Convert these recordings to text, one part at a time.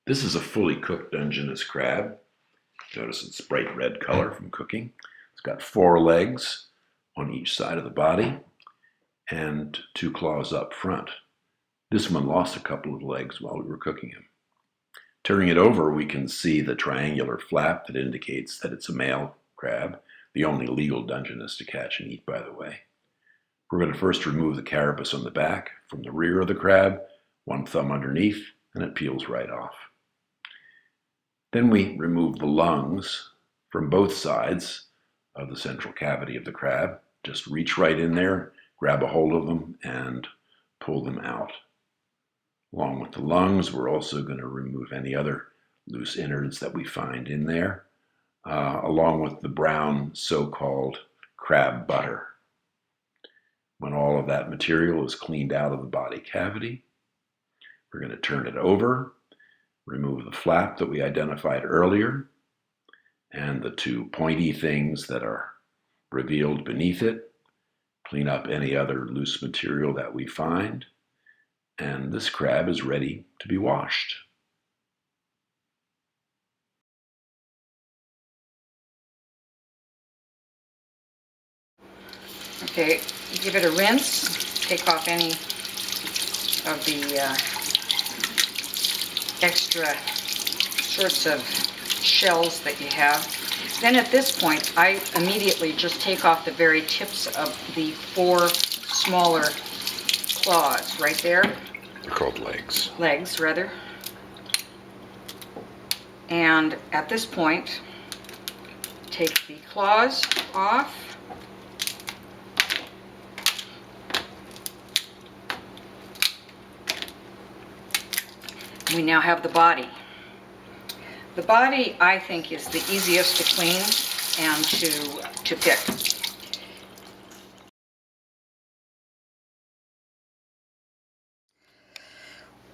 This is a fully cooked Dungeness crab. Notice its bright red color from cooking. It's got 4 legs on each side of the body and 2 claws up front. This one lost a couple of legs while we were cooking him. Turning it over, we can see the triangular flap that indicates that it's a male crab, the only legal Dungeness to catch and eat, by the way. We're going to first remove the carapace on the back from the rear of the crab, 1 thumb underneath, and it peels right off. Then we remove the lungs from both sides of the central cavity of the crab. Just reach right in there, grab a hold of them, and pull them out. Along with the lungs, we're also going to remove any other loose innards that we find in there, along with the brown so-called crab butter. When all of that material is cleaned out of the body cavity, we're going to turn it over, remove the flap that we identified earlier, and the 2 pointy things that are revealed beneath it, clean up any other loose material that we find, and this crab is ready to be washed. Okay, give it a rinse, take off any of the extra sorts of shells that you have. Then at this point, I immediately just take off the very tips of the 4 smaller claws right there. They're called legs. Legs, rather. And at this point, take the claws off. We now have the body. The body, I think, is the easiest to clean and to pick.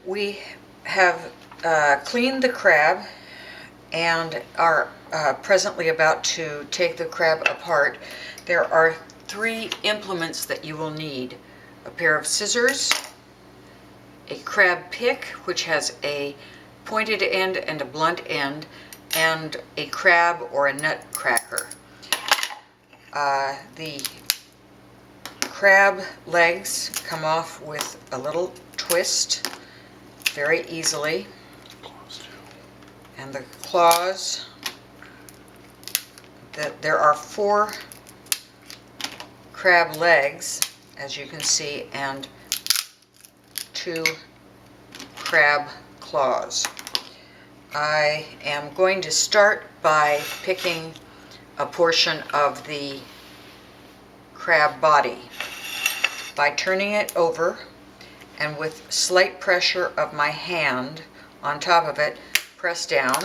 We have cleaned the crab and are presently about to take the crab apart. There are 3 implements that you will need: a pair of scissors, a crab pick, which has a pointed end and a blunt end, and a crab or a nut cracker. The crab legs come off with a little twist very easily, and the claws, there are 4 crab legs, as you can see, and 2 crab claws. I am going to start by picking a portion of the crab body by turning it over, and with slight pressure of my hand on top of it, press down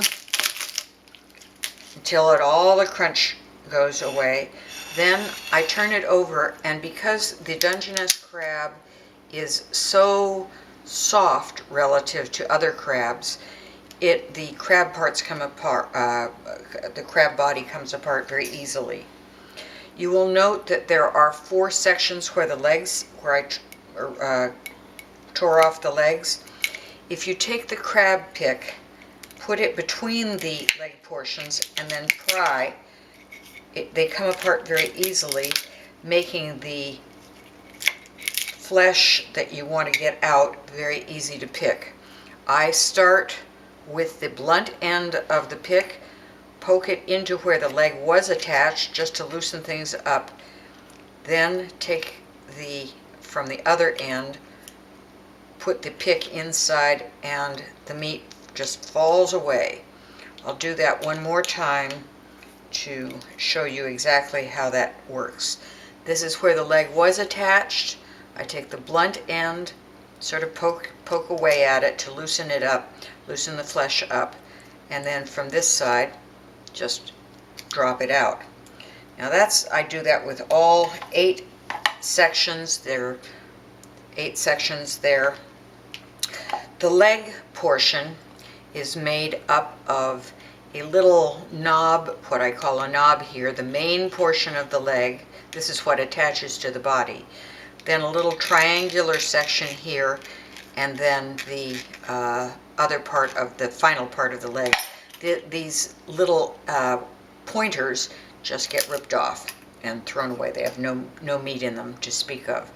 until all the crunch goes away. Then I turn it over, and because the Dungeness crab is so soft relative to other crabs, the crab parts come apart, the crab body comes apart very easily. You will note that there are 4 sections where the legs, where I tore off the legs. If you take the crab pick, put it between the leg portions, and then pry, they come apart very easily, making the flesh that you want to get out very easy to pick. I start with the blunt end of the pick, poke it into where the leg was attached just to loosen things up, then take from the other end, put the pick inside, and the meat just falls away. I'll do that one more time to show you exactly how that works. This is where the leg was attached. I take the blunt end, sort of poke away at it to loosen it up, loosen the flesh up, and then from this side, just drop it out. Now I do that with all 8 sections. There are 8 sections there. The leg portion is made up of a little knob, what I call a knob here, the main portion of the leg. This is what attaches to the body. Then a little triangular section here, and then the other part of the final part of the leg. These little pointers just get ripped off and thrown away. They have no meat in them to speak of.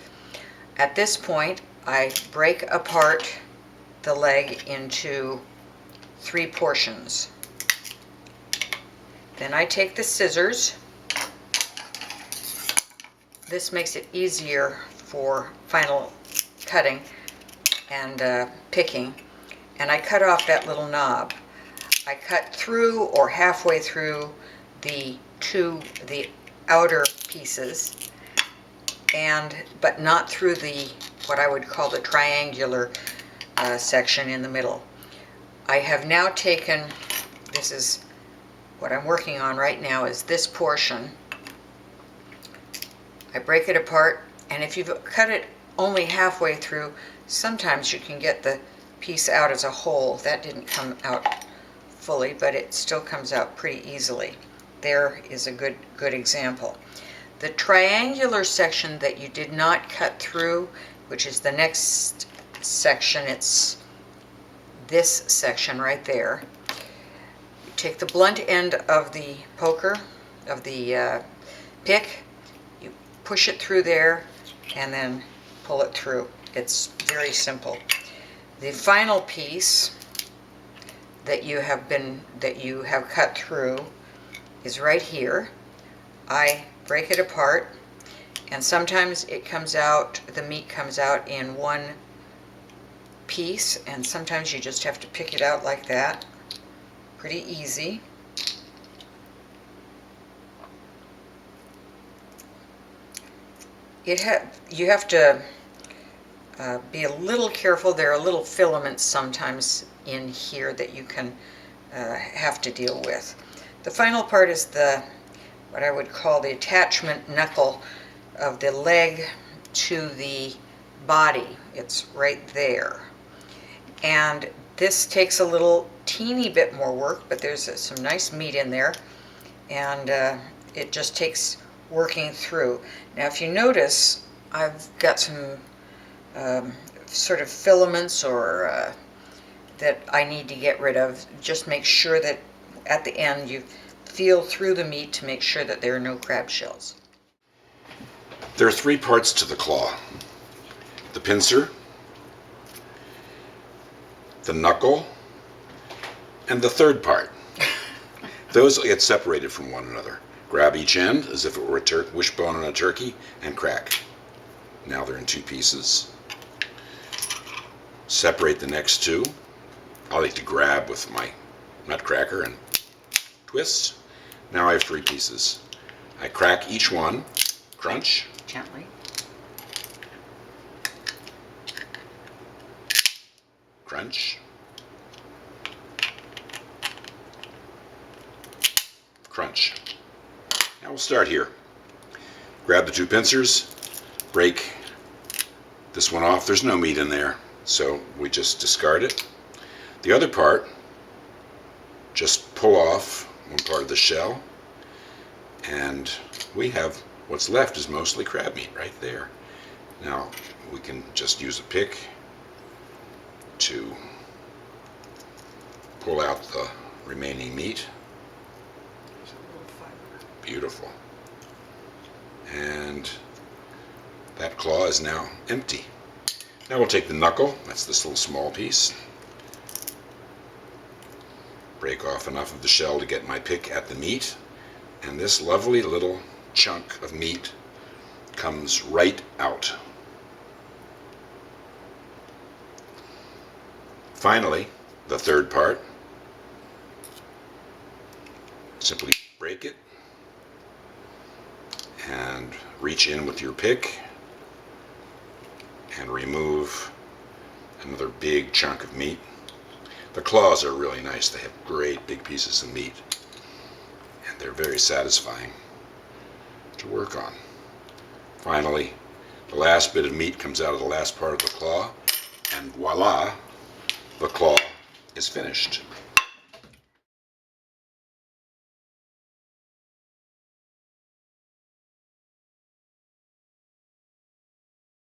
At this point, I break apart the leg into 3 portions. Then I take the scissors. This makes it easier for final cutting and picking. And I cut off that little knob. I cut through or halfway through the outer pieces, but not through what I would call the triangular section in the middle. I have now taken, this is what I'm working on right now, is this portion. I break it apart, and if you've cut it only halfway through, sometimes you can get the piece out as a whole. That didn't come out fully, but it still comes out pretty easily. There is a good example. The triangular section that you did not cut through, which is the next section, it's this section right there. You take the blunt end of the poker, of the pick, you push it through there, and then pull it through. It's very simple. The final piece that you have cut through is right here. I break it apart, and sometimes it comes out, the meat comes out in one piece, and sometimes you just have to pick it out like that. Pretty easy. You have to be a little careful. There are little filaments sometimes in here that you can have to deal with. The final part is what I would call the attachment knuckle of the leg to the body. It's right there. And this takes a little teeny bit more work, but there's some nice meat in there, and it just takes working through. Now if you notice, I've got some sort of filaments or that I need to get rid of. Just make sure that at the end you feel through the meat to make sure that there are no crab shells. There are 3 parts to the claw: the pincer, the knuckle, and the third part. Those get separated from one another. Grab each end as if it were a wishbone on a turkey and crack. Now they're in 2 pieces. Separate the next 2. I like to grab with my nutcracker and twist. Now I have 3 pieces. I crack each one, crunch, Gently. crunch, crunch. Now we'll start here. Grab the 2 pincers, break this one off. There's no meat in there, so we just discard it. The other part, just pull off one part of the shell, and we have what's left is mostly crab meat right there. Now we can just use a pick to pull out the remaining meat. Beautiful. And that claw is now empty. Now we'll take the knuckle, that's this little small piece, break off enough of the shell to get my pick at the meat, and this lovely little chunk of meat comes right out. Finally, the third part, simply break it and reach in with your pick and remove another big chunk of meat. The claws are really nice. They have great big pieces of meat, and they're very satisfying to work on. Finally, the last bit of meat comes out of the last part of the claw, and voila, the claw is finished.